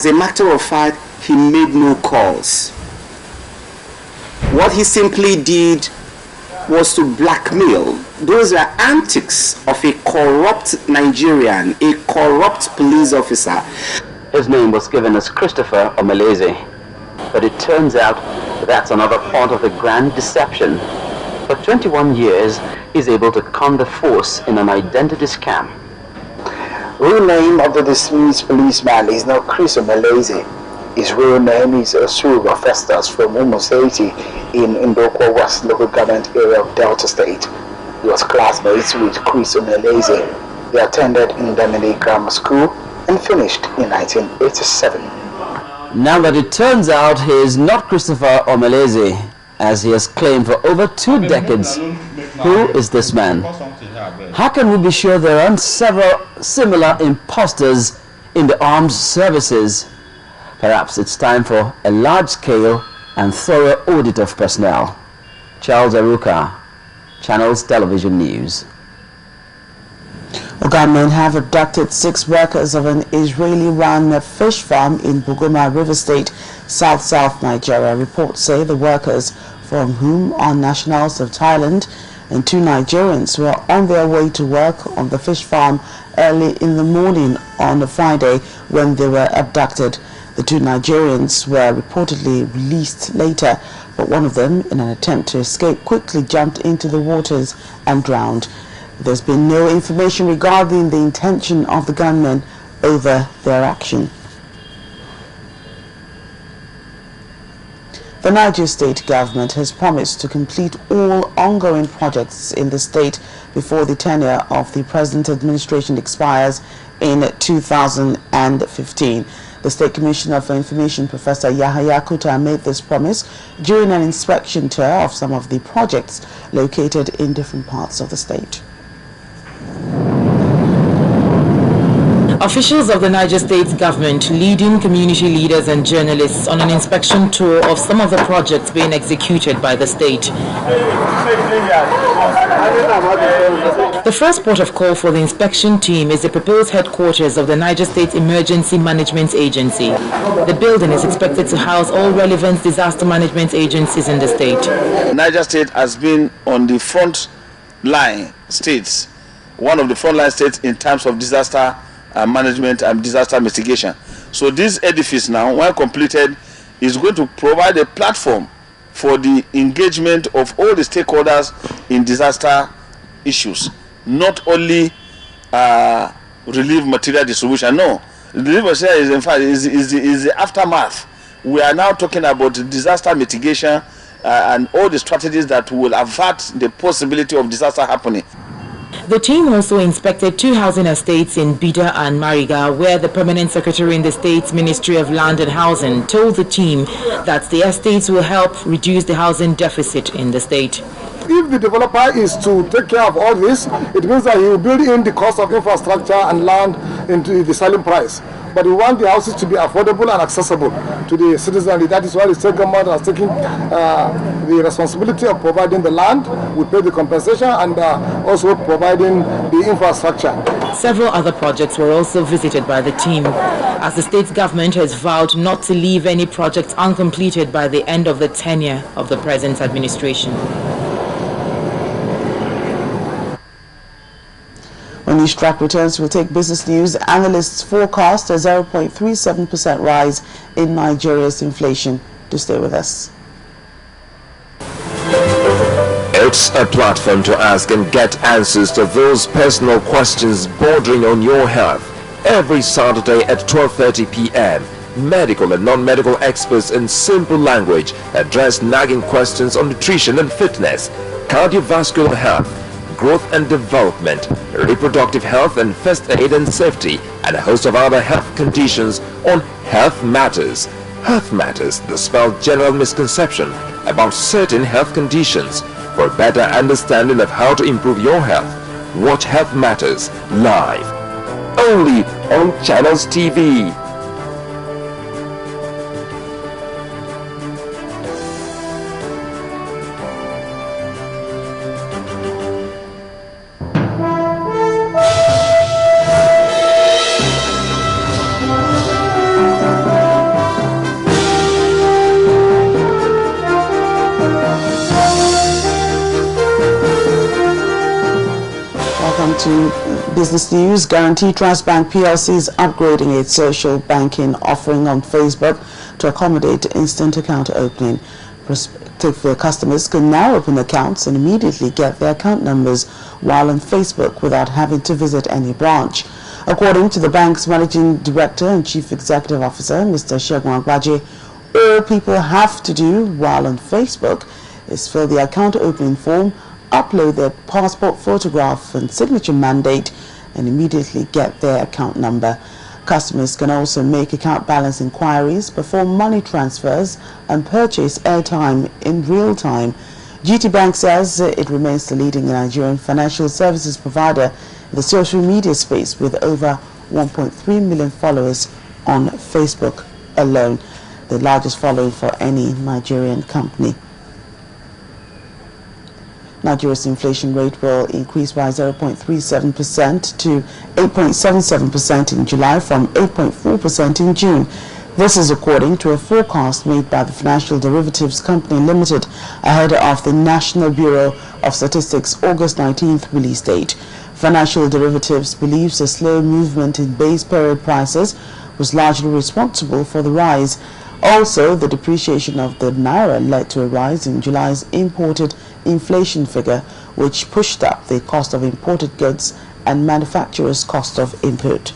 As a matter of fact, he made no calls. What he simply did was to blackmail. Those are antics of a corrupt Nigerian, a corrupt police officer. His name was given as Christopher Omeleze, but it turns out that's another part of the grand deception. For 21 years, he's able to con the force in an identity scam. Real name of the deceased policeman is not Chris Omeleze. His real name is Osuruga Festus from Umoseti in Ndokwa West local government area of Delta State. He was classmates with Chris Omeleze. They attended Ndamini Grammar School and finished in 1987. Now that it turns out he is not Christopher Omeleze, as he has claimed for over 2 decades, who is this man? How can we be sure there aren't several similar imposters in the armed services? Perhaps it's time for a large-scale and thorough audit of personnel. Charles Aruka, Channels Television News. Gunmen have abducted 6 workers of an Israeli-run fish farm in Bugoma River State, south Nigeria. Reports say the workers, from whom are nationals of Thailand, and 2 Nigerians were on their way to work on the fish farm early in the morning on a Friday when they were abducted. The 2 Nigerians were reportedly released later, but one of them, in an attempt to escape, quickly jumped into the waters and drowned. There's been no information regarding the intention of the gunmen over their action. The Niger State government has promised to complete all ongoing projects in the state before the tenure of the present administration expires in 2015. The State Commissioner for Information, Professor Yahaya Kuta, made this promise during an inspection tour of some of the projects located in different parts of the state. Officials of the Niger State government, leading community leaders and journalists on an inspection tour of some of the projects being executed by the state. The first port of call for the inspection team is the proposed headquarters of the Niger State Emergency Management Agency. The building is expected to house all relevant disaster management agencies in the state. Niger State has been on the front line states, one of the frontline states in terms of disaster management and disaster mitigation. So this edifice now, when completed, is going to provide a platform for the engagement of all the stakeholders in disaster issues. Not only relief material distribution. No, relief material is in fact is the aftermath. We are now talking about disaster mitigation and all the strategies that will avert the possibility of disaster happening. The team also inspected 2 housing estates in Bida and Mariga, where the permanent secretary in the state's Ministry of Land and Housing told the team that the estates will help reduce the housing deficit in the state. If the developer is to take care of all this, it means that he will build in the cost of infrastructure and land into the selling price. But we want the houses to be affordable and accessible to the citizen. That is why the state government has taken the responsibility of providing the land. We pay the compensation and also providing the infrastructure. Several other projects were also visited by the team, as the state government has vowed not to leave any projects uncompleted by the end of the tenure of the present administration. When news track returns, we'll take business news. Analysts forecast a 0.37% rise in Nigeria's inflation. Do stay with us. It's a platform to ask and get answers to those personal questions bordering on your health. Every Saturday at 12:30 p.m. Medical and non-medical experts in simple language address nagging questions on nutrition and fitness, cardiovascular health, growth and development, reproductive health and first aid and safety, and a host of other health conditions on Health Matters. Health Matters dispel general misconception about certain health conditions. For a better understanding of how to improve your health, watch Health Matters live, only on Channels TV. to business news. Guarantee Trust Bank PLC is upgrading its social banking offering on Facebook to accommodate instant account opening. Prospective customers can now open accounts and immediately get their account numbers while on Facebook without having to visit any branch. According to the bank's Managing Director and Chief Executive Officer, Mr. Segun Agbaje, all people have to do while on Facebook is fill the account opening form, upload their passport photograph and signature mandate, and immediately get their account number. Customers can also make account balance inquiries, perform money transfers, and purchase airtime in real time. GT Bank says it remains the leading Nigerian financial services provider in the social media space with over 1.3 million followers on Facebook alone, the largest following for any Nigerian company. Nigeria's inflation rate will increase by 0.37% to 8.77% in July from 8.4% in June. This is according to a forecast made by the Financial Derivatives Company Limited ahead of the National Bureau of Statistics August 19th release date. Financial Derivatives believes a slow movement in base period prices was largely responsible for the rise. Also, the depreciation of the naira led to a rise in July's imported inflation figure, which pushed up the cost of imported goods and manufacturers' cost of input.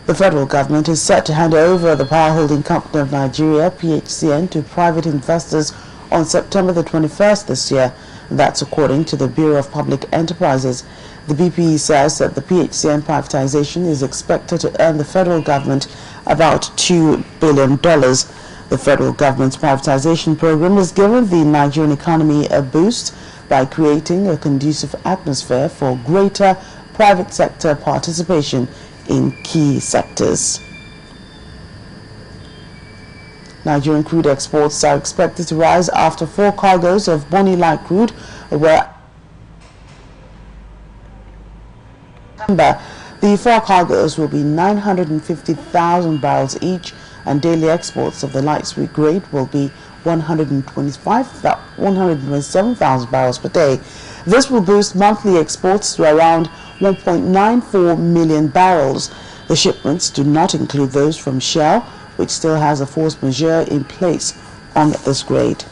The federal government is set to hand over the power holding company of Nigeria, PHCN, to private investors on September the 21st this year. That's according to the Bureau of Public Enterprises. The BPE says that the PHCN privatization is expected to earn the federal government about $2 billion. The federal government's privatization program has given the Nigerian economy a boost by creating a conducive atmosphere for greater private sector participation in key sectors. Nigerian crude exports are expected to rise after 4 cargoes of Bonny Light crude were The 4 cargoes will be 950,000 barrels each, and daily exports of the light sweet grade will be 127,000 barrels per day. This will boost monthly exports to around 1.94 million barrels. The shipments do not include those from Shell, which still has a force majeure in place on this grade.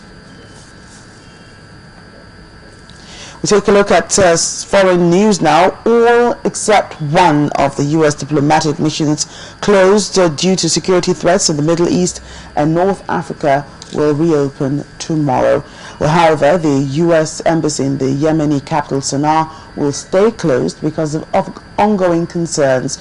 We take a look at foreign news now. All except one of the U.S. diplomatic missions closed due to security threats in the Middle East and North Africa will reopen tomorrow. Well, however, the U.S. Embassy in the Yemeni capital Sana'a will stay closed because of ongoing concerns.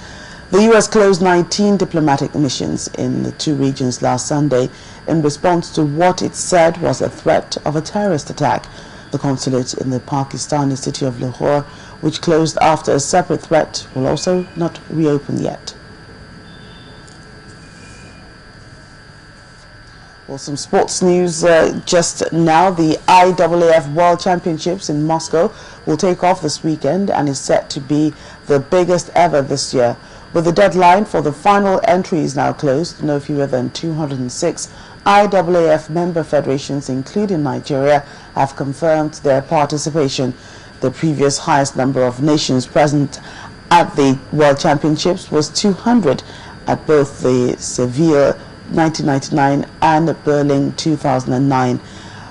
The U.S. closed 19 diplomatic missions in the 2 regions last Sunday in response to what it said was a threat of a terrorist attack. The consulate in the Pakistani city of Lahore, which closed after a separate threat, will also not reopen yet. Well, some sports news just now. The IAAF World Championships in Moscow will take off this weekend and is set to be the biggest ever this year. With the deadline for the final entries now closed, no fewer than 206 IAAF member federations, including Nigeria, have confirmed their participation. The previous highest number of nations present at the World Championships was 200 at both the Seville 1999 and Berlin 2009.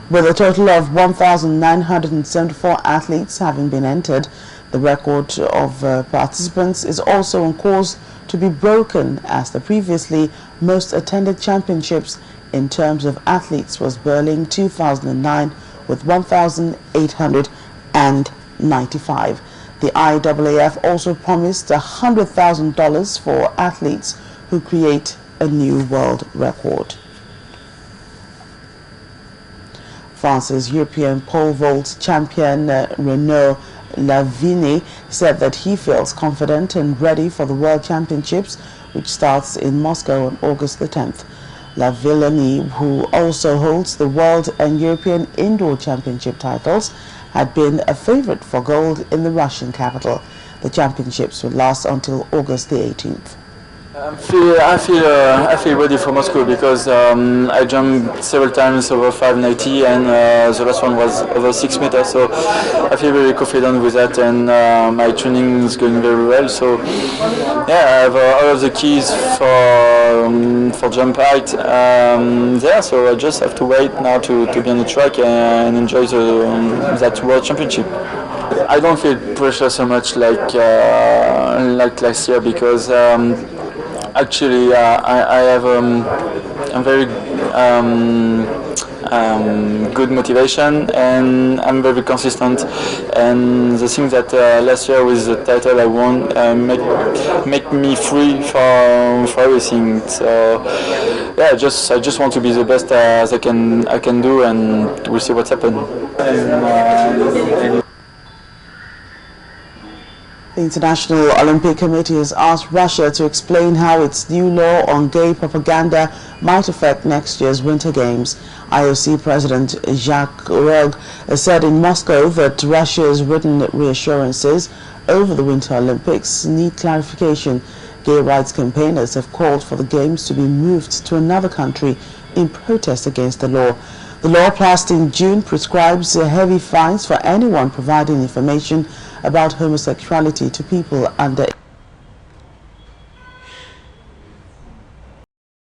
With a total of 1,974 athletes having been entered, the record of participants is also on course to be broken, as the previously most attended championships in terms of athletes was Berlin 2009 with 1,895. The IAAF also promised $100,000 for athletes who create a new world record. France's European pole vault champion Renaud Lavini said that he feels confident and ready for the World Championships, which starts in Moscow on August the 10th. Lavini, who also holds the World and European Indoor Championship titles, had been a favorite for gold in the Russian capital. The championships will last until August the 18th. I feel ready for Moscow because I jumped several times over 590 and the last one was over 6 meters, so I feel very confident with that, and my training is going very well. So yeah, I have all of the keys for jump height there, so I just have to wait now to be on the track and enjoy that World Championship. I don't feel pressure so much like last year because actually I have a very good motivation, and I'm very consistent, and the thing that last year with the title I won make me free for everything. So yeah, I just want to be the best as I can do, and we'll see what's happened. The International Olympic Committee has asked Russia to explain how its new law on gay propaganda might affect next year's Winter Games. IOC President Jacques Rogge said in Moscow that Russia's written reassurances over the Winter Olympics need clarification. Gay rights campaigners have called for the Games to be moved to another country in protest against the law. The law passed in June prescribes heavy fines for anyone providing information about homosexuality to people under